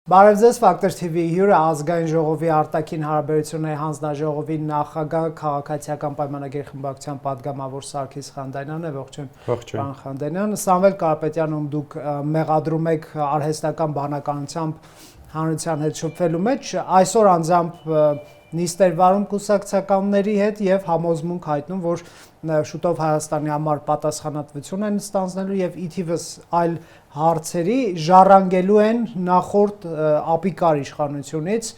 Բարև ձեզ, Factor TV հյուրը ազգային ժողովի արտաքին հարաբերությունների հանձնաժողովի նախագահ քաղաքացիական պայմանագիր խմբակցության падգամավոր Սարգիս Խանդանյանն է, ողջույն պարոն Խանդանյան, Սամվել Կարապետյան, ում դուք մեղադրում եք արհեստական բանականությամբ հանրության հետ շփվելու մեջ, այսօր անձամբ նիստեր վարում կուսակցականների հետ եւ համոզմունք հայտնում, որ շուտով Հայաստանի համար պատասխանատվություն են ստանձնելու եւ ի թիվս այլ հարցերի ժառանգելու են նախորդ ապիկար իշխանությունից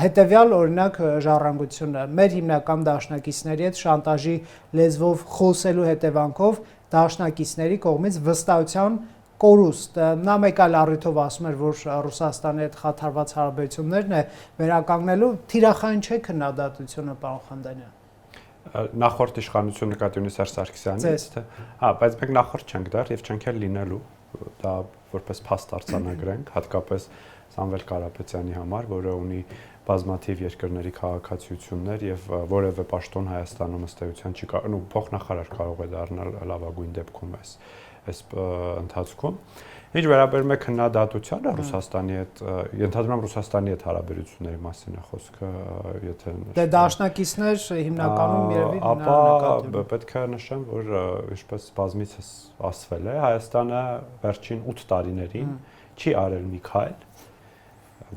հետեւյալ օրինակ ժառանգությունը մեր հիմնական դաշնակիցների հետ շանտաժի լեզվով խոսելու հետևանքով դաշնակիցների կողմից վստահության կորուստ նա մեկ այլ առիթով ասում էր, որ Ռուսաստանի հետ խաթարված հարաբերություններն է վերականգնելու թիրախային չէ քննադատությունը պարոն Խանդանյան Նախորդ իշխանությունը նկատի ունի Սերժ Սարգսյանից, թե հա, բայց մենք նախորդ չենք դեռ եւ չենք էլ լինելու դա որպես փաստ արձանագրենք, հատկապես Սամվել Կարապետյանի համար, որը ունի բազմաթիվ երկրների քաղաքացիություններ եւ որևէ պաշտոն Հայաստանում ըստ էության չի կարող, փոխնախարար կարող է դառնալ լավագույն դեպքում այս ընթացքում։ Ինչ վերաբերում է քննադատությանը Ռուսաստանի հետ, ենթադրում եմ Ռուսաստանի հետ հարաբերությունների մասին է խոսքը, եթե Դե դաշնակիցներ հիմնականում երևի ապա պետք է նշեմ, որ ինչպես բազմիցս ասվել է, Հայաստանը վերջին 8 տարիներին չի արել մի քայլ,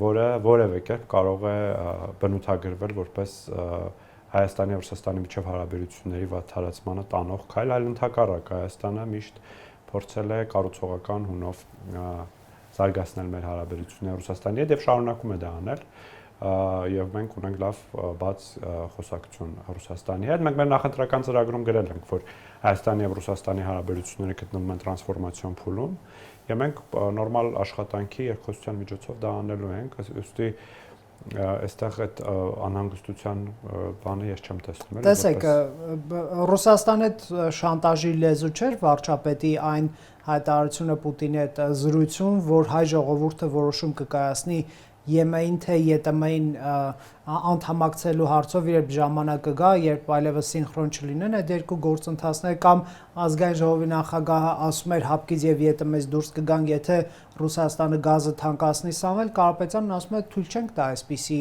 որը որևէ կերպ կարող է բնութագրվել որպես Հայաստանի եւ Ռուսաստանի միջև հարաբերությունների վատթարացմանը տանող քայլ, այլ ընդհակառակը Հայաստանը միշտ փորձել է կառուցողական հունով զարգացնել մեր հարաբերությունները Ռուսաստանի հետ եւ շարունակում է դա անել եւ մենք ունենք լավ բաց խոսակցություն Ռուսաստանի հետ մենք մեր նախընտրական ծրագրում գրել ենք որ Հայաստանի եւ Ռուսաստանի հարաբերությունները գտնվում են տրանսֆորմացիոն փուլում եւ մենք նորմալ աշխատանքի երկխոսության միջոցով դա անելու ենք ուստի այստեղ այդ անհանգստության բանը ես չեմ տեսնում Տեսեք Ռուսաստանի հետ շանտաժի լեզու չէր վարչապետի այն հայտարարությունը Պուտինի հետ զրույցում որ հայ ժողովուրդը որոշում կկայացնի ԵՄ-ին թե ԵՏՄ-ին անդամակցելու հարցով երբ ժամանակը գա, երբ այլևս սինխրոն չլինեն այդ երկու գործընթացները կամ ազգային ժողովի նախագահը ասում էր հապկից եւ ԵՏՄ-ից դուրս կգանք, եթե Ռուսաստանը գազը թանկացնի, Սամվել Կարապետյանն ասում է թույլ չենք տա այսպիսի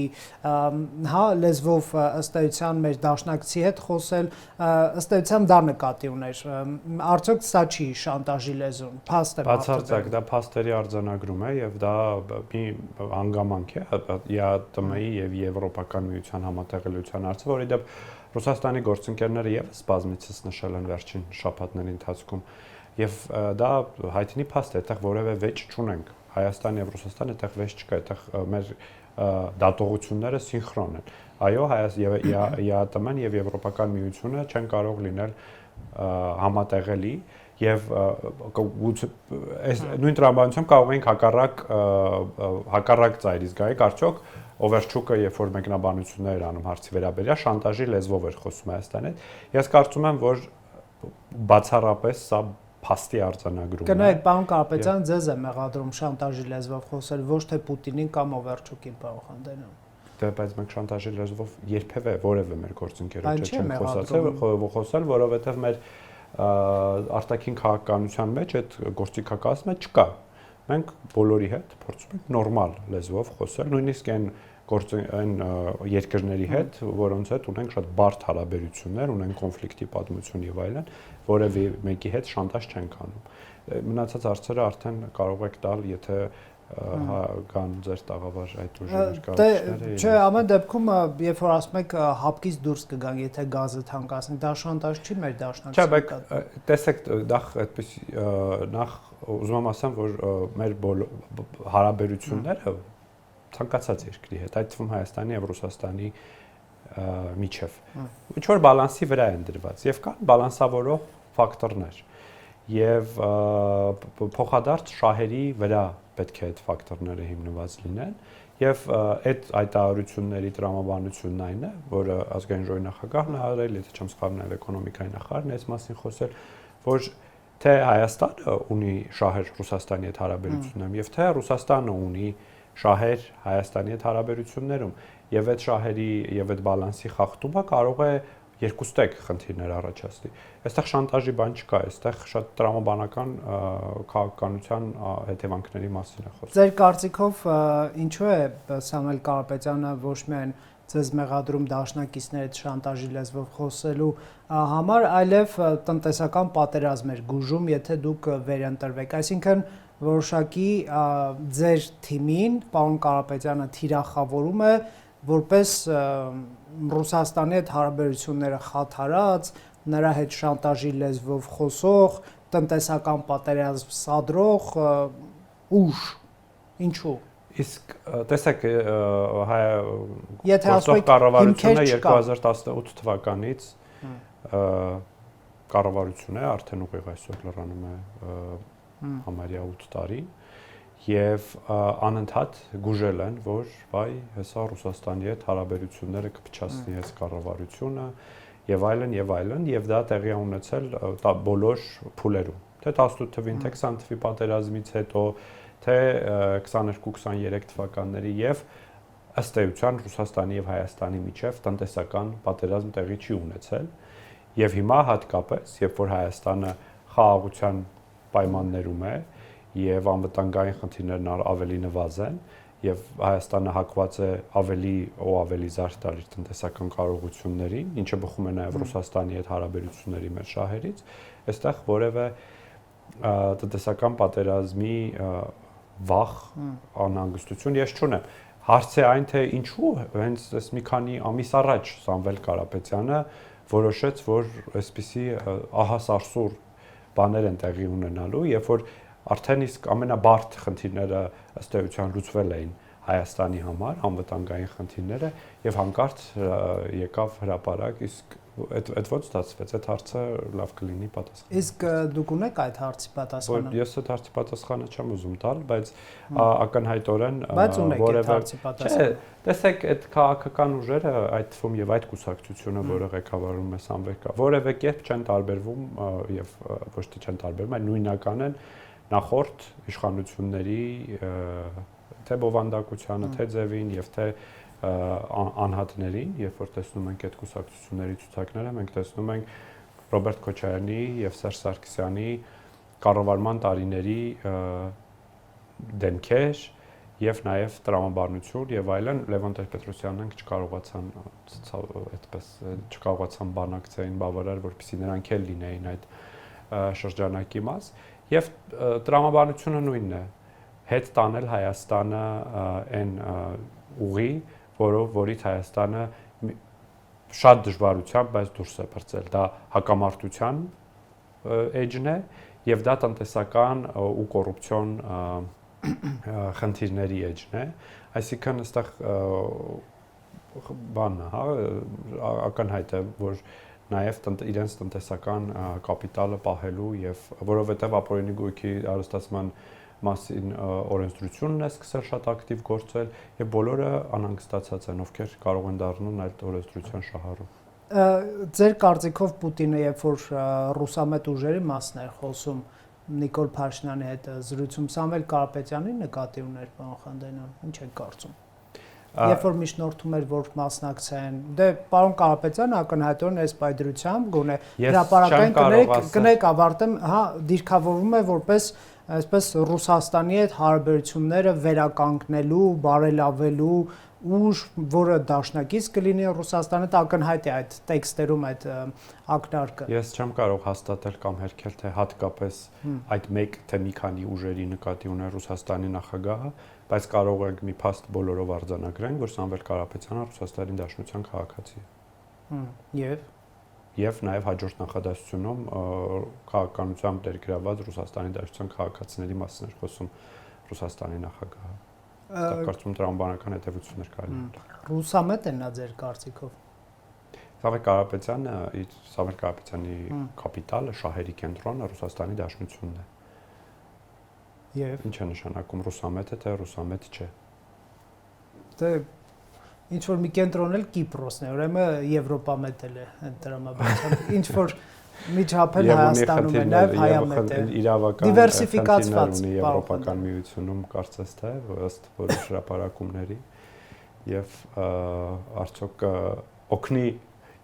հա լեզվով ըստ էության մեր դաշնակցի հետ խոսել, ըստ էության դա նկատի ուներ։ Արդյոք սա չի շանտաժի լեզուն, փաստ է։ Բացարձակ դա փաստերի արձանագրում է եւ դա մի հանգամանք է ԵԱՏՄ-ի եւ Եվրոպական միության համատեղելիության հարցը, որի դեպ Ռուսաստանի գործընկերները եւս բազմիցս նշել են վերջին շաբաթների ընթացքում եւ դա հայտնի փաստ է, այդտեղ որևէ վեճ չունենք։ Հայաստանը եւ Ռուսաստանը այդտեղ վեճ չկա, այդտեղ մեր դատողությունները սինխրոն են։ Այո, ԵԱՏՄ-ն եւ Եվրոպական միությունը չեն կարող լինել համատեղելի եւ այս նույն տրամաբանությամբ կարող ենք հակառակ ծայրից գայք արդյոք Օվերչուկը երբ որ մեկնաբանություններ էր անում հարցի վերաբերյալ շանտաժի լեզվով էր խոսում Հայաստանի հետ ես կարծում եմ որ բացառապես սա փաստի արձանագրում է Կնայեք պարոն Կարապետյան ձեզ է մեղադրում շանտաժի լեզվով խոսել ոչ թե Պուտինին կամ Օվերչուկին պարոն Խանդանյան Դե բայց մենք շանտաժի լեզվով երբևէ որևէ մեր գործընկերոջ չենք խոսացել որովհետեւ մեր արտաքին քաղաքականության մեջ այդ գործիքակազմը չկա մենք բոլորի հետ փորձում ենք նորմալ լեզվով խոսել նույնիսկ այն երկրների հետ որոնց հետ ունենք շատ բարդ հարաբերություններ ունենք կոնֆլիկտի պատմություն եւ այլն որևէ մեկի հետ շանտաժ չենք անում մնացած հարցերը արդեն կարող եք տալ եթե կան ձեր տաղավար այդ ուժերի կառույցները Չէ, ամեն դեպքում երբ որ ասում եք հապկից դուրս կգանք, եթե գազը թանկացնի, դա շանտաժ չի մեր դաշնակցության։ Չէ, բայց տեսեք, դա այդպես նախ ուզում եմ ասեմ, որ մեր հարաբերությունները ցանկացած երկրի հետ, այդ թվում Հայաստանի եւ Ռուսաստանի միջև ինչ որ բալանսի վրա են դրված եւ կան բալանսավորող ֆակտորներ եւ փոխադարձ շահերի վրա պետք է այդ ֆակտորները հիմնված լինեն եւ այդ հայտարարությունների տրամաբանությունն այն է, որը ազգային ժողովի նախագահն է արել, եթե չեմ սխալվում, նաեւ էկոնոմիկայի նախարարն է այս մասին խոսել, որ թե Հայաստանը ունի շահեր Ռուսաստանի հետ հարաբերություններում եւ թե Ռուսաստանը ունի շահեր Հայաստանի հետ հարաբերություններում եւ այդ շահերի եւ այդ բալանսի խախտումը կարող է երկուստեք խնդիրներ առաջացնի։ Այստեղ շանտաժի բան չկա, այստեղ շատ տրամաբանական քաղաքականության հետևանքների մասին է խոսքը։ Ձեր կարծիքով ինչու է Սամվել Կարապետյանը ոչ միայն ձեզ մեղադրում դաշնակիցներից շանտաժի լեզվով խոսելու համար, այլև տնտեսական պատերազմ էր գուժում, եթե դուք վերընտրվեք։ Այսինքն որոշակի ձեր թիմին պարոն Կարապետյանը թիրախավորում է որպես Ռուսաստանի հետ հարաբերությունները խաթարած, նրա հետ շանտաժի լեզվով խոսող, տնտեսական պատերազմ սադրող ուժ։ Ինչու՞։ Իսկ տեսեք, եթե ասում եք կառավարությունը 2018 թվականից կառավարություն է, արդեն ուղիղ այսօր լրանում է համարյա 8 տարի, եւ անընդհատ գուժել են, որ վայ, հեսա Ռուսաստանի հետ հարաբերությունները կփչացնի այս կառավարությունը եւ այլն, եւ դա տեղի է ունեցել բոլոր փուլերում, թե 18 թվին, թե 20 թվի պատերազմից հետո, թե 22-23 թվականների եւ ըստ էության Ռուսաստանի եւ Հայաստանի միջև տնտեսական պատերազմ տեղի չի ունեցել եւ հիմա հատկապես, երբ որ Հայաստանը խաղաղության պայմաններում է եւ անվտանգային խնդիրներն ավելի նվազեն եւ Հայաստանը հակված է ավելի զարգ տնտեսական կարողություններին, ինչը բխում է նաեւ Ռուսաստանի հետ հարաբերությունների մեր շահերից, այստեղ որևէ տնտեսական պատերազմի վախ, անհանգստություն ես չունեմ։ Հարց է այն, թե ինչու հենց այս մի քանի ամիս առաջ Սամվել Կարապետյանը որոշեց, որ այսպիսի ահասարսուր բաներ են տեղի ունենալու, երբ որ արդեն իսկ ամենաբարդ խնդիրները ըստ էության լուծվել էին Հայաստանի համար, անվտանգային խնդիրները եւ հանկարծ եկավ հրապարակ, իսկ այդ ոնց ստացվեց, այդ հարցը լավ կլինի պատասխանել։ Իսկ դուք ունեք այդ հարցի պատասխանը։ Ես այդ հարցի պատասխանը չեմ ուզում տալ, բայց ակնհայտորեն որևէ չէ, տեսեք, այդ քաղաքական ուժերը, այդ թվում եւ այդ կուսակցությունը, որը ղեկավարում է Սամվել, որևէ կերպ չեն տարբերվում եւ ոչ թե չեն տարբերվում, այլ նույնական են նախորդ իշխանությունների թե բովանդակությանը, թե ձևին եւ թե անհատներին, երբ որ տեսնում ենք այդ կուսակցությունների ցուցակները, մենք տեսնում ենք Ռոբերտ Քոչարյանի եւ Սերժ Սարգսյանի կառավարման տարիների դեմքեր եւ նաեւ տրամաբանություն եւ այլն, Լևոն Տեր-Պետրոսյանն չկարողացան բանակցային բավարար, որպեսզի նրանք էլ լինեին այդ շրջանակի մաս եւ տրամաբանությունը նույնն է, հետ տանել Հայաստանը այն ուղի, որից Հայաստանը շատ դժվարությամբ, բայց դուրս է բրծել, դա հակամարտության էջն է եւ դա տնտեսական ու կոռուպցիոն խնդիրների էջն է, այսինքն այստեղ բանն է, հա, ակնհայտ է, որ նաև իրենց տնտեսական կապիտալը պահելու եւ որովհետեւ ապօրինի գույքի հարստացման մասին օրենսդրությունն է սկսել շատ ակտիվ գործել եւ բոլորը անհանգստացած են, ովքեր կարող են դառնալ այդ օրենսդրության շահառու։ Ձեր կարծիքով Պուտինը, երբ որ ռուսամետ ուժերի մասն էր խոսում Նիկոլ Փաշինյանի հետ զրույցում, Սամվել Կարապետյանի նկատի ուներ, պարոն Խանդանյան, ինչ եք կարծում։ Երբ որ միջնորդում էր, որ մասնակցեն, դե պարոն Կարապետյանը ակնհայտորեն այս պայդրությամբ գոնե հրապարակային կնեք ավարտեմ, հա, դիրքավորվում է որպես այսպես Ռուսաստանի հետ հարաբերությունները վերականգնելու, բարելավելու ուժ, որը դաշնակից կլինի Ռուսաստանի հետ, ակնհայտ է այդ տեքստերում այդ ակնարկը։ Ես չեմ կարող հաստատել կամ հերքել, թե հատկապես այդ մեկ թե մի քանի ուժերի նկատի ունի Ռուսաստանի նախագահը, բայց կարող ենք մի փաստ բոլորով արձանագրենք, որ Սամվել Կարապետյանը Ռուսաստանի Դաշնության քաղաքացի է։ Եվ նաև հաջորդ նախադասությունում քաղաքականությամբ ներգրաված Ռուսաստանի Դաշնության քաղաքացիների մասին էր խոսում Ռուսաստանի նախագահը։ Դա կարծում տրամաբանական հետևություններ կարելի է։ Ռուսամետ է նա ձեր կարծիքով։ Սամվել Կարապետյանի կապիտալը, շահերի կենտրոնը Ռուսաստանի Դաշնությունն է։ Եվ ինչ է նշանակում ռուսամետ է, թե ռուսամետ չէ։ Դե ինչ որ մի կենտրոն էլ Կիպրոսն է, ուրեմն Եվրոպամետ էլ է այդ տրամաբանությամբ։ Ինչ որ միջափել Հայաստանում է, նաև հայամետ է։ Իրավական դիվերսիֆիկացված Եվրոպական միությունում կարծես թե ըստ որոշ հրապարակումների եւ արդյոք օգնի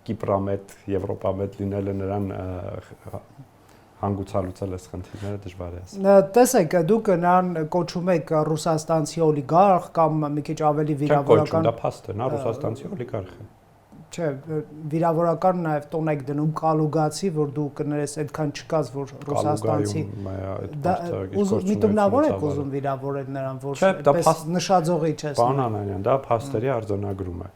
Կիպրամետ, Եվրոպամետ լինելը նրան հանգուցալուծել այս խնդիրները դժվար է ասել։ Տեսեք, դուք նրան կոչում եք ռուսաստանցի օլիգարխ կամ մի քիչ ավելի վիրավորական։ Դա փաստ է, նա ռուսաստանցի օլիգարխ է։ Չէ, վիրավորական նաև տոն եք դնում կալուգացի, որ դու կներես այդքան չկաս, որ ռուսաստանցի։ Միտումնավոր եք ուզում վիրավորել նրան, որ այդպես նշաձողի չես։ Պարոն Անանյան, դա փաստերի արձանագրում է։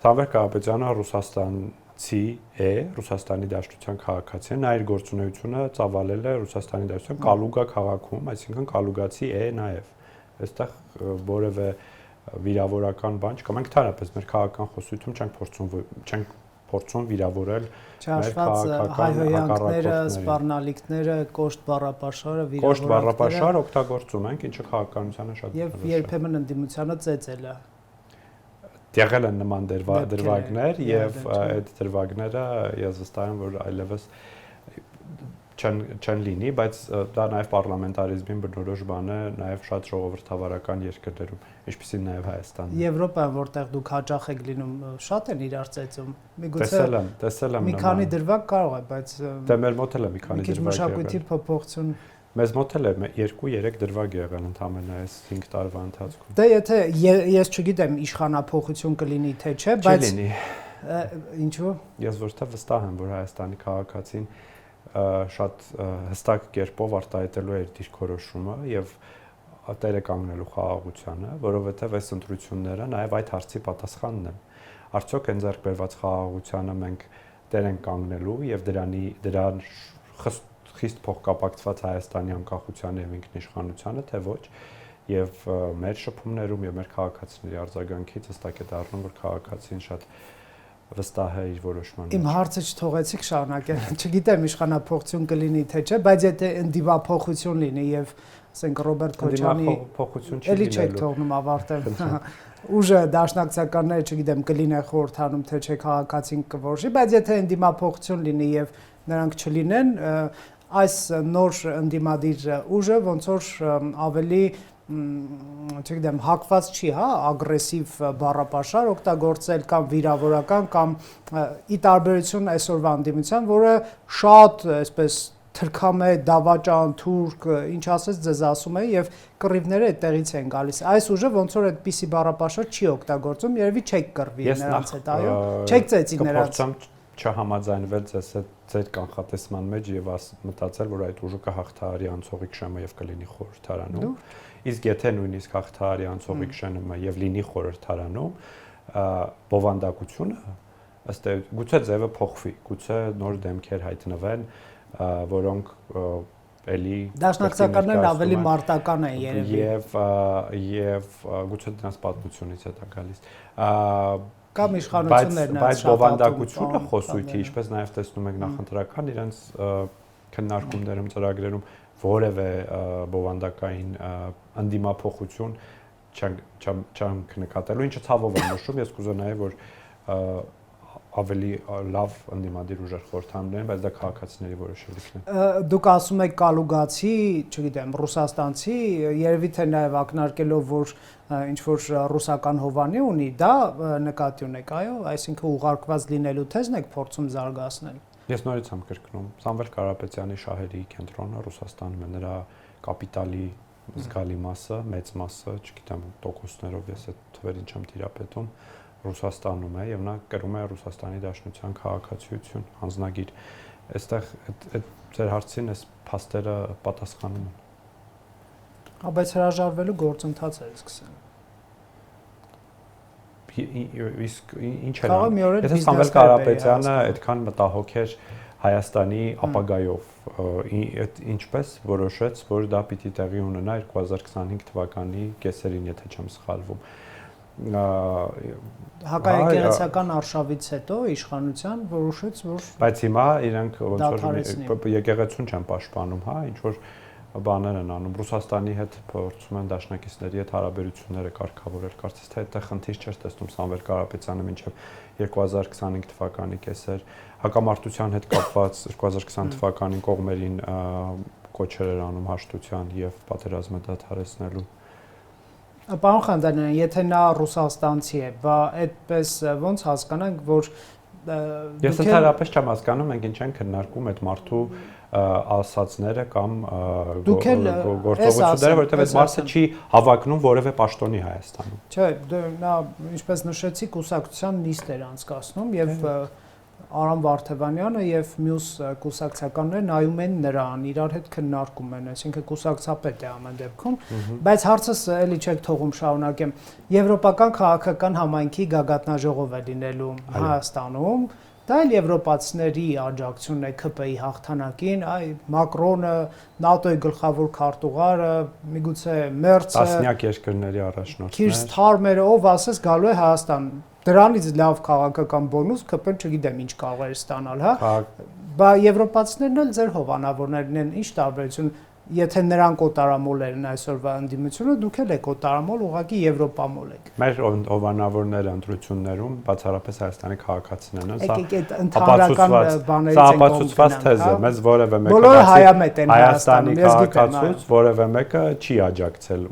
Սամվել Կարապետյանը Ռուսաստանցի է, Ռուսաստանի Դաշնության քաղաքացի է, նա իր գործունեությունը ծավալել է Ռուսաստանի Դաշնության Կալուգա քաղաքում, այսինքն կալուգացի է նաև։ Այստեղ որևէ վիրավորական բան չկա։ Մենք ընդհանրապես մեր քաղաքական խոսույթում չենք փորձում վիրավորել մեր քաղաքական հայհոյանքները, սպառնալիքները, կոշտ բառապաշարը, վիրավորանքները։ Կոշտ բառապաշար օգտագործում ենք, ինչը քաղաքականությանը շատ եւ երբեմն ընդդիմությանը ծեծել է։ Եղել են նման դրվագներ եւ այդ դրվագները ես վստահ եմ, որ այլևս չեն լինի, բայց դա նաև պարլամենտարիզմին բնորոշ բան է, նաև շատ ժողովրդավարական երկրներում, ինչպիսին նաև Հայաստանը։ Եվրոպայում, որտեղ դուք հաճախ եք լինում, շատ են իրար ծեծում։ Տեսել եմ մի քանի դրվագ կարող է, բայց դե մեր մոտ էլ է մի քանի դրվագ եղել։ Մշակույթի փոփոխություն։ Մեզ մոտ էլ է 2-3 դրվագ եղել ընդամենը այս 5 տարվա ընթացքում։ Դե եթե ես չգիտեմ իշխանափոխություն կլինի թե չէ, բայց Չլինի։ Ինչու՞։ Ես ոչ թե վստահ եմ, որ Հայաստանի քաղաքացին շատ հստակ կերպով արտահայտելու է իր դիրքորոշումը եւ տերը կանգնելու խաղաղությանը, որովհետեւ այս ընտրությունները նաեւ այդ հարցի պատասխանն են։ Արդյոք այն ձեռք բերված խաղաղությանը մենք տեր ենք կանգնելու եւ դրան խիստ փոխկապակցված Հայաստանի անկախությանը եւ ինքնիշխանությանը, թե ոչ, եւ մեր շփումներում եւ մեր քաղաքացիների արձագանքից հստակ է դառնում, որ քաղաքացին շատ վստահ է իր որոշմանը։ Իմ հարցը չթողեցիք շարունակել։ Չգիտեմ իշխանափոխություն կլինի թե չէ, բայց եթե ընդդիմափոխություն լինի եւ ասենք Ռոբերտ Քոչյանի փոխություն չի լինելու։ Էլի չեք թողնում ավարտել։ Ուժը դաշնակցականները, չգիտեմ, կլինեն խորհրդանում թե չէ, քաղաքացին կորոշի, բայց եթե ընդդիմափոխություն լինի եւ նրանք չլինեն, այս նոր ընդդիմադիր ուժը ոնց որ ավելի չգիտեմ, հակված չի, հա, ագրեսիվ բառապաշար օգտագործել կամ վիրավորական կամ ի տարբերություն այսօրվա ընդդիմության, որը շատ այսպես թրքամե, դավաճան, թուրք, ինչ ասես ձեզ ասում է եւ կռիվները այդտեղից են գալիս։ Այս ուժը ոնց որ այդպիսի բառապաշար չի օգտագործում, երևի չեք կռվի նրանց հետ, այո։ Չեք ծեծի նրանց։ Չհամաձայնվել ձեր կանխատեսման մեջ եւ մտածել, որ այդ ուժը կհաղթահարի անցողիկ շեմը եւ կլինի խորհրդարանում։ Իսկ եթե նույնիսկ հաղթահարի անցողիկ շեմը եւ լինի խորհրդարանում, բովանդակությունը ըստ գուցե ձևը փոխվի, գուցե նոր դեմքեր հայտնվեն, որոնք էլի դաշնակցականներն ավելի մարտական են երևի եւ գուցե դրանց պատմությունից է դա գալիս։ Կամ իշխանություններն բայց բովանդակությունը խոսույթի, ինչպես նաև տեսնում ենք նախընտրական իրենց քննարկումներում, ծրագրերում որևէ բովանդակային ընդդիմափոխություն չանք նկատելու, ինչը ցավով եմ նշում, ես կուզենայի, որ ավելի լավ ընդդիմադիր ուժեր խորհրդանեն, բայց դա քաղաքացիների որոշելիքն է։ Դուք ասում եք կալուգացի, չգիտեմ, ռուսաստանցի, երևի թե նաև ակնարկելով, որ ինչ որ ռուսական հովանի ունի, դա նկատի ունեք, այո, այսինքն ուղարկված լինելու թեզն եք փորձում զարգացնել։ Ես նորից եմ կրկնում, Սամվել Կարապետյանի շահերի կենտրոնը Ռուսաստանում է, նրա կապիտալի զգալի մասը, մեծ մասը, չգիտեմ, տոկոսներով ես այդ թվերին չեմ տիրապետում, Ռուսաստանում է եւ նա կրում է Ռուսաստանի Դաշնության քաղաքացիություն, հանձնագիր։ Այստեղ այդ ձեր հարցին այս փաստերը պատասխանում են։ Բայց հրաժարվելու գործընթաց է սկսել։ Իսկ ինչ է նա։ Եթե Սամվել Կարապետյանը այդքան մտահոգ էր Հայաստանի ապագայով, ինչպես որոշեց, որ դա պիտի տեղի ունենա 2025 թվականի կեսերին, եթե չեմ սխալվում։ Հակաեկեղեցական արշավից հետո իշխանության որոշեց, որ բայց հիմա իրենք ոնց որ եկեղեցուն չեն պաշտպանում, հա, ինչ որ բաներ են անում, Ռուսաստանի հետ փորձում են դաշնակիցների հետ հարաբերությունները կարգավորել, կարծես թե այդտեղ խնդիր չէր տեսնում Սամվել Կարապետյանը մինչև 2025 թվականի կեսեր, հակամարտության հետ կապված 2020 թվականին կողմերին կոչեր էր անում հաշտության եւ պատերազմը դադարեցնելու։ Պարոն Խանջանյան, եթե նա ռուսաստանցի է, բա այդպես ոնց հասկանանք, որ Ես ընդհանրապես չեմ հասկանում, մենք ինչ ենք քննարկում այդ մարդու ասացները կամ գործողությունները, որովհետև այդ մարդը չի հավակնում որևէ պաշտոնի Հայաստանում։ Չէ, նա ինչպես նշեցի, կուսակցության նիստ էր անցկացնում եւ Արամ Վարդևանյանը եւ մյուս կուսակցականները նայում են նրան, իրար հետ քննարկում են, այսինքն կուսակցապետ է ամեն դեպքում, բայց հարցս էլի չեք թողում շարունակեմ։ Եվրոպական քաղաքական համայնքի գագաթնաժողով է լինելու Հայաստանում, դա էլ եվրոպացիների աջակցությունն է ԿՊ-ի հաղթանակին, այ Մակրոնը, ՆԱՏՕ-ի գլխավոր քարտուղարը, միգուցե Մերցը, տասնյակ երկրների առաջնորդներ, Քիր Սթարմերը, ով ասես գալու է Հայաստան։ Դրանից լավ քաղաքական բոնուս ԿՊ-ն չգիտեմ ինչ կարող է ստանալ, հա։ Բա եվրոպացիներն էլ ձեր հովանավորներն են, ինչ տարբերություն, եթե նրանք օտարամոլ են այսօրվա ընդդիմությունը, դուք էլ եք օտարամոլ, ուղղակի եվրոպամոլ եք։ Մեր հովանավորները ընտրություններում բացառապես Հայաստանի քաղաքացիներն են, սա ապացուցված թեզ է, մեզ որևէ մեկը բոլորը հայամետ են Հայաստանի քաղաքացուց որևէ մեկը չի աջակցել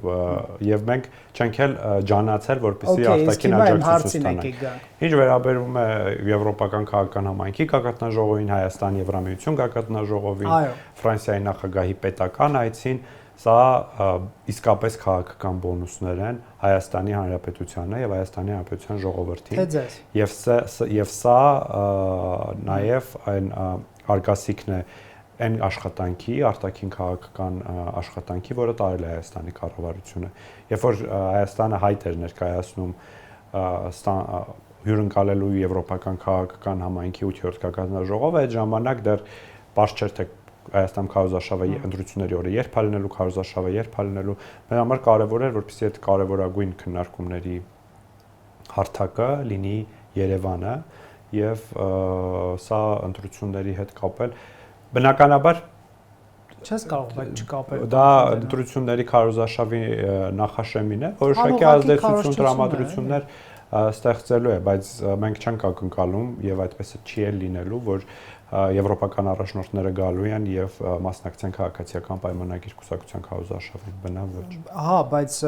եւ մենք չենք էլ ջանացել, որպեսզի արտաքին աջակցություն ստանանք։ Ինչ վերաբերում է եվրոպական քաղաքական համայնքի գագաթնաժողովին, Հայաստան Եվրամիություն գագաթնաժողովին, Ֆրանսիայի նախագահի պետական այցին, սա իսկապես քաղաքական բոնուսներ են Հայաստանի Հանրապետությանը եւ Հայաստանի Հանրապետության ժողովրդին։ Եվ սա նաեւ այն արգասիքն է այն աշխատանքի, արտաքին քաղաքական աշխատանքի, որը տարել է Հայաստանի կառավարությունը։ Երբ որ Հայաստանը հայտ էր ներկայացնում հյուրընկալելու եվրոպական քաղաքական համայնքի 8-րդ գագաթնաժողովը, այդ ժամանակ դեռ բաց չէր թե Հայաստան քարոզարշավի ընտրությունների օրը երբ է լինելու, քարոզարշավը երբ է լինելու, մեր համար կարևոր էր, որպեսզի այդ կարևորագույն քննարկումների հարթակը լինի Երևանը եւ սա ընտրությունների հետ կապել Բնականաբար չես կարող բայց չկապել։ Դա ընտրությունների քարոզարշավի նախաշեմին է, որոշակի ազդեցություն տրամադրություններ ստեղծելու է, բայց մենք չենք ակնկալում եւ այդպես չի էլ լինելու, որ եվրոպական առաջնորդները գալու են եւ մասնակցեն քաղաքացիական պայմանագիր կուսակցության քարոզարշավին, բնավ ոչ։ Ահա, բայց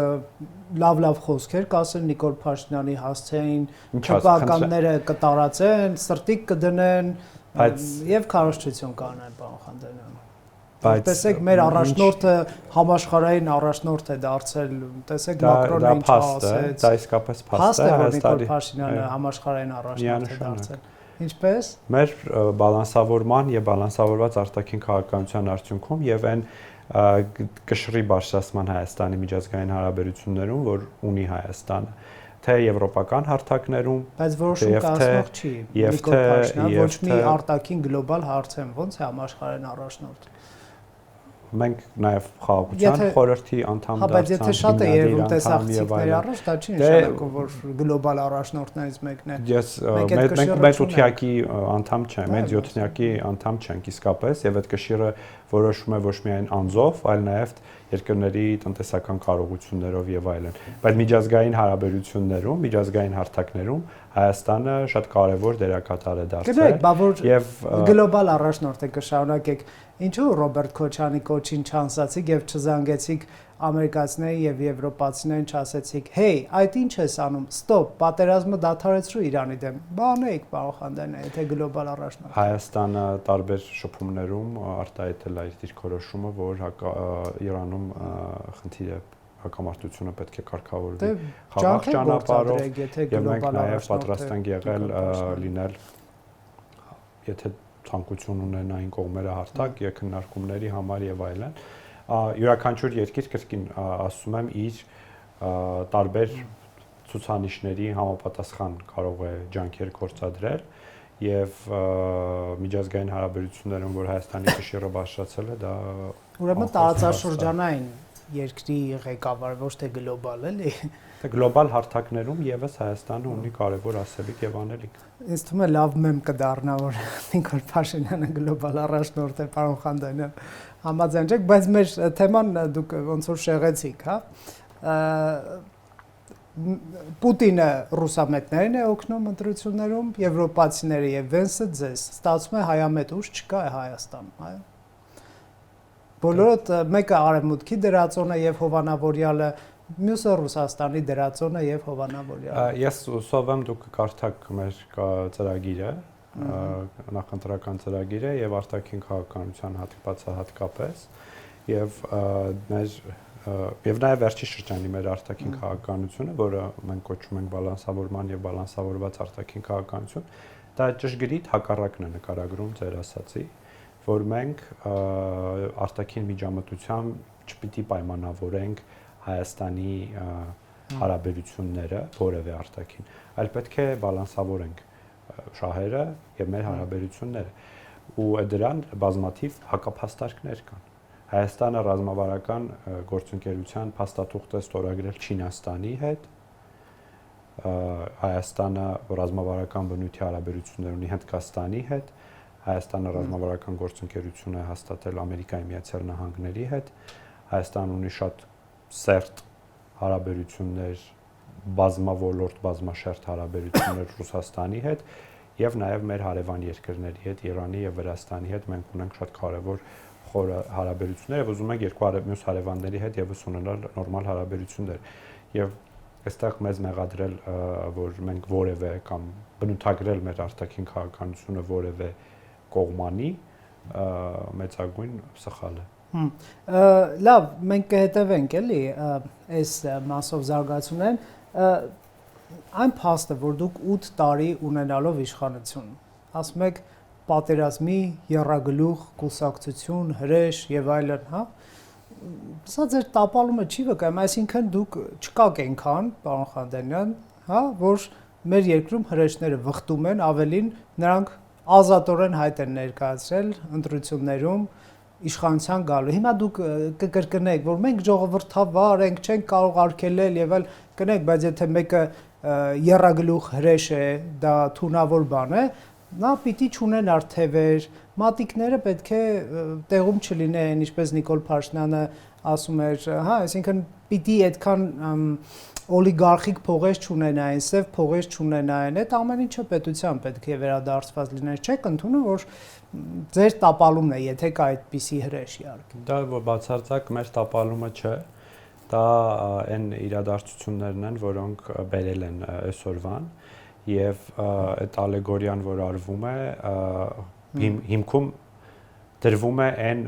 լավ խոսքեր կասեն Նիկոլ Փաշինյանի հասցեին, չպականները կտարածեն, սրտիկ կդնեն եւ քարոզչություն կանեն, պարոն Խանջանյան։ Տեսեք, մեր առաջնորդը համաշխարհային առաջնորդ է դարձել, տեսեք Մակրոնը ինչ ասեց։ Դա իսկապես փաստ է, Նիկոլ Փաշինյանը համաշխարհային առաջնորդ է դարձել։ Ինչպես։ Մեր բալանսավորման եւ բալանսավորված արտաքին քաղաքականության արդյունքում եւ այն կշռի բարձրացման Հայաստանի միջազգային հարաբերություններում, որ ունի Հայաստանը, թե եվրոպական հարթակներում, բայց որոշում կազմող չի։ Նիկոլ Փաշինյանը ոչ մի արտաքին գլոբալ հարց եմ, ոնց է համաշխարհային առաջնորդ։ Մենք նաև խաղաղության խորհրդի անդամ դարձանք։ Բայց եթե շատ է երևում տեսախցիկների առաջ, դա չի նշանակում, որ գլոբալ առաջնորդներից մեկն է։ Մենք մեր 8-յակի անդամ չենք, մեր 7-յակի անդամ չենք իսկապես, եւ այդ կշիռը որոշվում է ոչ միայն անձով, այլ նաև երկրների տնտեսական կարողություններով եւ այլն։ Բայց միջազգային հարաբերություններում, միջազգային հարթակներում Հայաստանը շատ կարևոր դերակատար է դարձել եւ գլոբալ առաջնորդ է կշարունակեք։ Ինչու Ռոբերտ Քոչյանի կոչին չանսացիք եւ չզանգեցիք ամերիկացիներին եւ եվրոպացիներին չասեցիք. «Հեյ, այդ ինչ ես անում, ստոպ, պատերազմը դադարեցրու Իրանի դեմ»։ Բանեիք, պարոն Խանջանյան, եթե գլոբալ առաջնորդ։ Հայաստանը տարբեր շփումներում արտահայտել է իր դիրքորոշումը, որ Իրանում խնդիր է հակամարտությունը պետք է կարգավորվի խաղաղ ճանապարհով եւ մենք նաեւ պատրաստ ենք եղել լինել եթե ցանկություն ունենային կողմերը հարթակ եւ քննարկումների համար եւ այլն յուրաքանչյուր երկիր կրկին ասում եմ իր տարբեր ցուցանիշների համապատասխան կարող է ջանքեր գործադրել եւ միջազգային հարաբերություններում որ Հայաստանի կշիռը բարձրացել է դա ուրեմն տարածաշրջանային երկրի ղեկավար ոչ թե գլոբալ էլի Թե գլոբալ հարթակներում եւս Հայաստանը ունի կարևոր ասելիք եւ անելիք։ Ինձ թվում է լավ մեմ կդառնա որ Նիկոլ Փաշինյանը գլոբալ առաջնորդ է, պարոն Խանջանյան, համաձայն եք, բայց մեր թեման դուք ոնց որ շեղեցիք, հա։ Պուտինը ռուսամետներին է օգնում ընտրություններում, եվրոպացիները եւ Վենսը ձեզ։ Ստացվում է հայամետ ուժ չկա է Հայաստանում, այո։ Բոլորը մեկը արևմուտքի դրածոնը եւ հովանավորյալը Մյուսը Ռուսաստանի դրածոնը եւ հովանավորյալը։ Ես հուսով եմ դուք կարդաք մեր ծրագիրը նախընտրական ծրագիր է եւ արտաքին քաղաքականության հատկապես եւ նաեւ վերջի շրջանի մեր արտաքին քաղաքականությունը, որը մենք կոչում ենք բալանսավորման եւ բալանսավորված արտաքին քաղաքականություն, դա ճշգրիտ հակառակն է նկարագրում ձեր ասացի, որ մենք արտաքին միջամտությամբ չպիտի պայմանավորենք Հայաստանի հարաբերությունները որևէ արտաքին, այլ պետք է բալանսավորենք շահերը եւ մեր հարաբերությունները ու դրան բազմաթիվ հակափաստարկներ կան։ Հայաստանը ռազմավարական գործընկերության փաստաթուղթ է ստորագրել Չինաստանի հետ, Հայաստանը ռազմավարական բնույթի հարաբերություններ ունի Հնդկաստանի հետ, Հայաստանը ռազմավարական գործընկերություն է հաստատել Ամերիկայի Միացյալ Նահանգների հետ, Հայաստանը ունի շատ սերտ հարաբերություններ, բազմավորորդ, բազմաշերտ հարաբերություններ Ռուսաստանի հետ եւ նաեւ մեր հարևան երկրների հետ, Իրանի եւ Վրաստանի հետ մենք ունենք շատ կարեւոր խոր հարաբերություններ եւ ուզում ենք երկու մյուս հարևանների հետ եւս ունենալ նորմալ հարաբերություններ եւ այստեղ մեզ մեղադրել, որ մենք որևէ կամ բնութագրել մեր արտաքին քաղաքականությունը որևէ կողմանի մեծագույն սխալ է։ Լավ, մենք կհետևենք էլի այս մասով զարգացումներին, այն փաստը, որ դուք 8 տարի ունենալով իշխանություն, ասում եք պատերազմի եռագլուխ, կուսակցություն, հրեշ եւ այլն, հա։ Սա ձեր տապալումը չի վկայում, այսինքն դուք չկաք այնքան, պարոն Խանդանյան, հա, որ մեր երկրում հրեշները վխտում են, ավելին նրանք ազատորեն հայտ են ներկայացրել ընտրություններում իշխանության գալու։ Հիմա դուք կկրկնեք, որ մենք ժողովրդավար ենք, չենք կարող արգելել եւ այլ կնեք, բայց եթե մեկը եռագլուխ հրեշ է, դա թունավոր բան է, նա պիտի չունենար թևեր, մատիկները պետք է տեղում չլինեն, ինչպես Նիկոլ Փաշինյանը ասում էր, հա, այսինքն պիտի այդքան օլիգարխիկ փողեր չունենային, սև փողեր չունենային, այդ ամեն ինչը պետության պետք է վերադարձված լիներ, չեք ընդունում, որ ձեր տապալումն է, եթե կա այդպիսի հրեշ իհարկե։ Դա բացարձակ մեր տապալումը չէ, դա այն իրադարձություններն են, որոնք բերել են այսօրվան եւ այդ ալեգորիան, որ արվում է, հիմքում դրվում է այն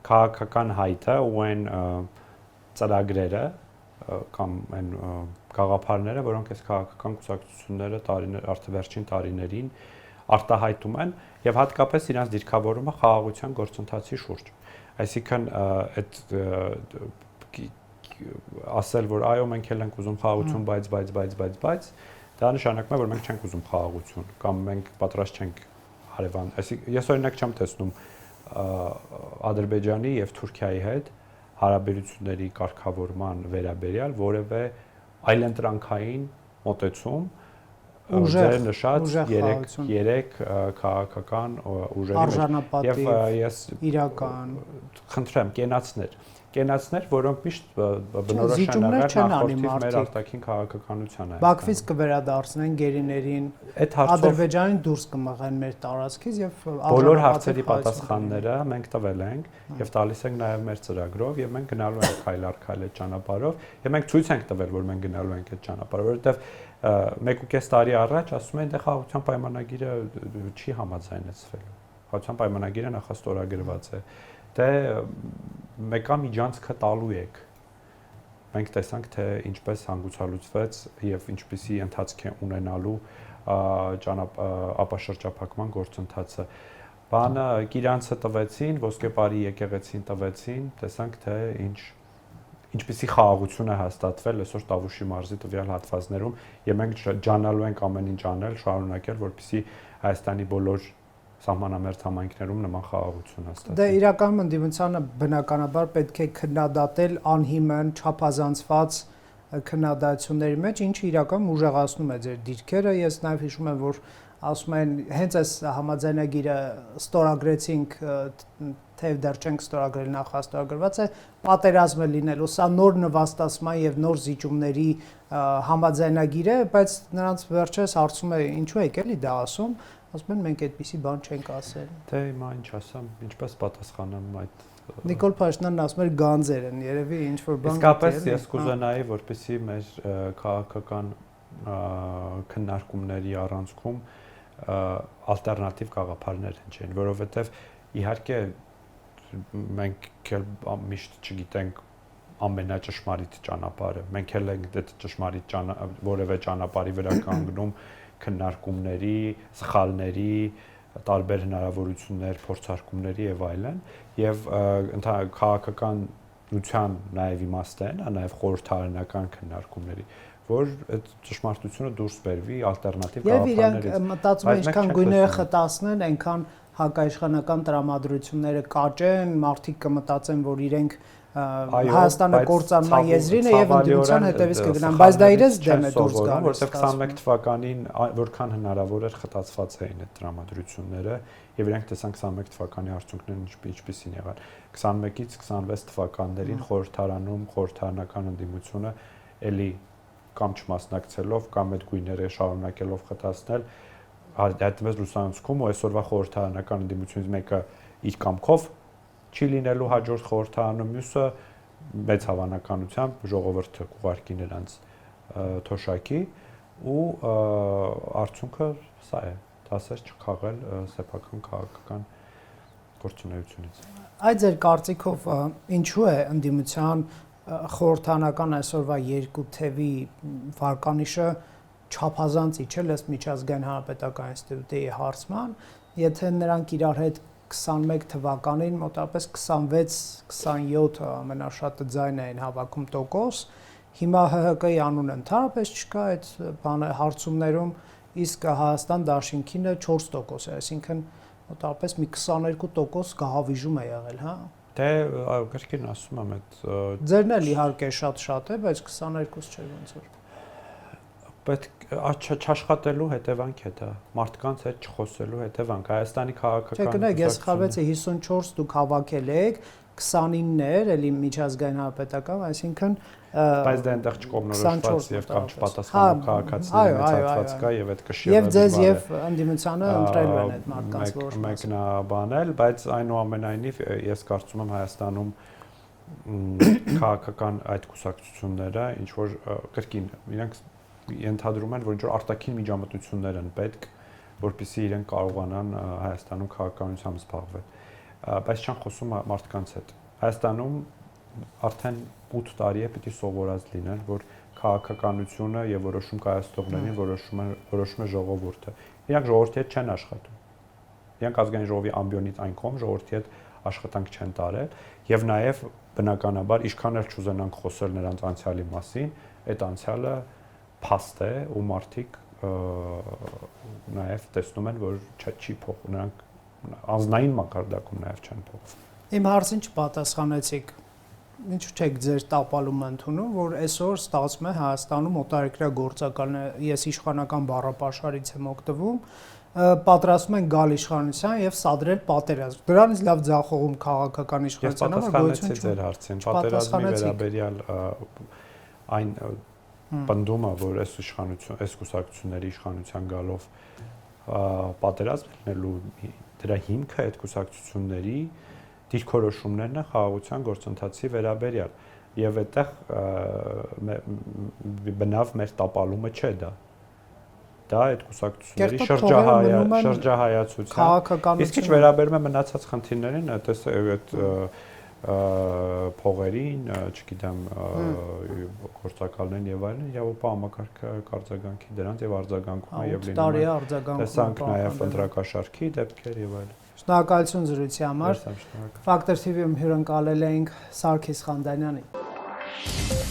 քաղաքական հայտը ու այն ծրագրերը կամ այն գաղափարները, որոնք այս քաղաքական կուսակցությունները արդյունավերջին տարիներին արտահայտում են եւ հատկապես իրենց դիրքավորումը խաղաղության գործընթացի շուրջ։ Այսինքն այդ ասել, որ այո, մենք էլ ենք ուզում խաղաղություն, բայց դա նշանակում է, որ մենք չենք ուզում խաղաղություն կամ մենք պատրաստ չենք հարևան։ Այսինքն ես օրինակ չեմ տեսնում Ադրբեջանի եւ Թուրքիայի հետ հարաբերությունների կարգավորման վերաբերյալ որևէ այլընտրանքային մոտեցում ձեր նշած 3 քաղաքական ուժերի մեջ եւ ես իրական խնդրեմ կենացներ, որոնք միշտ բնորոշ են նախորդիվ մեր արտաքին քաղաքականությանը։ Բաքվից կվերադարձնեն գերիներին, Ադրբեջանին դուրս կմղեն մեր տարածքից եւ բոլոր հարցերի պատասխանները մենք տվել ենք եւ տալիս ենք նաեւ մեր ծրագրով եւ մենք գնալու ենք քայլ առ քայլ այդ ճանապարհով եւ մենք ցույց ենք տվել, որ մենք գնալու ենք այդ ճանապարհով, որովհետեւ 1.5 տարի առաջ ասում են, դե խաղաղության պայմանագիրը չի համաձայնեցվել։ Խաղաղության պայմանագիրը նախաստորագրված է։ Դե մեկա միջանցքը տալու եք։ Մենք տեսանք, թե ինչպես հանգուցալուծվեց եւ ինչպիսի ընթացք է ունենալու ապաշրջափակման գործընթացը։ Բանը Կիրանցը տվեցին, Ոսկեպարի եկեղեցին տվեցին, տեսանք, թե ինչպիսի խաղաղություն է հաստատվել այսօր Տավուշի մարզի տվյալ հատվածներում եւ մենք ջանալու ենք ամեն ինչ անել, շարունակել, որպեսզի Հայաստանի բոլոր սահմանամերձ համայնքներում նման խաղաղություն հաստատվի։ Դե իրականում ընդդիմությանը բնականաբար պետք է քննադատել անհիմն, չափազանցված քննադատությունների մեջ, ինչը իրականում ուժեղացնում է ձեր դիրքերը։ Ես նաեւ հիշում եմ, որ ասում են հենց այս համաձայնագիրը ստորագրեցինք, թեև դեռ չենք ստորագրել, նախաստորագրված է, պատերազմ է լինելու, սա նոր նվաստացման եւ նոր զիջումների համաձայնագիր է, բայց նրանց վերջերս հարցում է ինչու եք էլի դա ասում, ասում են մենք այդպիսի բան չենք ասել։ Դե հիմա ինչ ասեմ, ինչպես պատասխանեմ այդ Նիկոլ Փաշինյանն ասում էր գանձեր են, երևի ինչ որ բան։ Իսկապես ես կուզենայի, որպեսզի մեր քաղաքական քննարկումների առանցքում ալտերնատիվ գաղափարներ են, որովհետև իհարկե մենք միշտ չգիտենք ամենաճշմարիտ ճանապարհը։ Մենք էլ ենք այդ ճշմարիտ որևէ ճանապարհի վրա կանգնում քննարկումների, սխալների, տարբեր հնարավորություններ, փորձարկումների եւ այլն, եւ քաղաքականության նաեւ իմաստն է, նաեւ խորհրդարանական քննարկումների, որ այդ ճշմարտությունը դուրս բերվի ալտերնատիվ գաղափարներից։ Եվ իրենք մտածում են, ինչքան գույները խտացնեն, այնքան հակաիշխանական տրամադրությունները կաճեն, մարդիկ կմտածեն, որ իրենք Հայաստանը կործանման եզրին է եւ ընդդիմության հետևից կգնան, բայց դա իրենց դեմ է դուրս գալիս, որովհետեւ 21 թվականին որքան հնարավոր էր խտացված էին այդ տրամադրությունները եւ իրենք տեսան 21 թվականի արդյունքներն ինչպիսին եղան։ 21-ից 26 թվականներին խորհրդարանում խորհրդարանական ընդդիմությունը էլի կամ չմասնակցելով կամ այդ գույները շարունակելով խտացնել հայտնվեց լուսանկարում ու այսօրվա խորհրդարանական ընդդիմությունից մեկը իր կամքով չի լինելու հաջորդ խորհրդարանում, մյուսը մեծ հավանականությամբ ժողովուրդը կուղարկի նրանց թոշակի ու արդյունքը սա է, դասեր չքաղել սեփական քաղաքական գործունեությունից։ Այդ ձեր կարծիքով ինչու է ընդդիմության խորհրդարանական այսօրվա երկու թևի վարկանիշը չափազանց իջել ըստ միջազգային հանրապետական ինստիտուտի հարցման, եթե նրանք իրար հետ 21 թվականին մոտավորապես 26-27 ամենաշատը ձայն էին հավաքում տոկոս, հիմա ՀՀԿ-ի անունը ընդհանրապես չկա այդ բանը հարցումներում, իսկ Հայաստան Դաշինքինը 4% է, այսինքն մոտավորապես մի 22% գահավիժում է եղել, հա։ Դե գրքին ասում եմ այդ ձերն էլ իհարկե շատ է, բայց 22 չէ ոնց որ։ Պետք չաշխատելու հետևանք է դա, մարդկանց հետ չխոսելու հետևանք, Հայաստանի քաղաքական։ Չէ, կնեք, ես խավեցի 54 դուք հավաքել եք, 29-ներ, էլի միջազգային հանրապետական, այսինքն բայց դա այնտեղ չկողմնորոշված եւ կամ չպատասխանող քաղաքացիների մեծ հատված կա եւ այդ կշիռը։ Եվ ձեզ եւ ընդդիմությանը ընտրելու են այդ մարդկանց որոշ մեկնաբանել, բայց այնուամենայնիվ ես կարծում եմ Հայաստանում քաղաքական այդ կուսակցությունները ինչ որ կրկին իրենք ենթադրում են, որ ինչ-որ արտաքին միջամտություններ են պետք, որպեսզի իրենք կարողանան Հայաստանում քաղաքականությամբ զբաղվել։ Բայց չեն խոսում մարդկանց հետ։ Հայաստանում արդեն 8 տարի է պիտի սովորած լինեն, որ քաղաքականությունը եւ որոշում կայացնողներին որոշում է ժողովուրդը։ Իրանք ժողովրդի հետ չեն աշխատում։ Իրանք ազգային ժողովի ամբիոնից այն կողմ ժողովրդի հետ աշխատանք չեն տարել եւ նաեւ բնականաբար ինչքան էլ չուզենանք խոսել նրանց անցյալի մասին, այդ անցյալը փաստ է ու մարդիկ նաև տեսնում են, որ չի փոխում, նրանք անձնային մակարդակում նաև չեն փոխվում։ Իմ հարցին չպատասխանեցիք։ Ինչու՞ չեք ձեր տապալումը ընդունում, որ այսօր ստացվում է Հայաստանում օտարերկրյա գործակալները, ես իշխանական բառապաշարից եմ օգտվում, պատրաստում են գալ իշխանության եւ սադրել պատերազմ։ Դրանից լավ ձախողում քաղաքական իշխանության համար գոյություն չունի։ Ես պատասխանեցի ձեր հարցին, պատերազմի վերաբերյալ այն պնդումը, որ այս կուսակցությունների իշխանության գալով պատերազմ լինելու դրա հիմքը այդ կուսակցությունների դիրքորոշումներն է խաղաղության գործընթացի վերաբերյալ եւ այդտեղ բնավ մեր տապալումը չէ դա այդ կուսակցությունների շրջահայացության իսկ ինչ վերաբերում է մնացած խնդիրներին այդ փողերին, չգիտեմ, գործակալներին եւ այլն, իրավապահ համակարգը կարձագանքի դրանց եւ արձագանքում է եւ լինում։ Տեսանք նաեւ ընտրակաշարքի դեպքեր եւ այլն։ Շնորհակալություն զրույցի համար։ Ֆակտոր TV-ում հյուրընկալել էինք Սարգիս Խանդանյանին։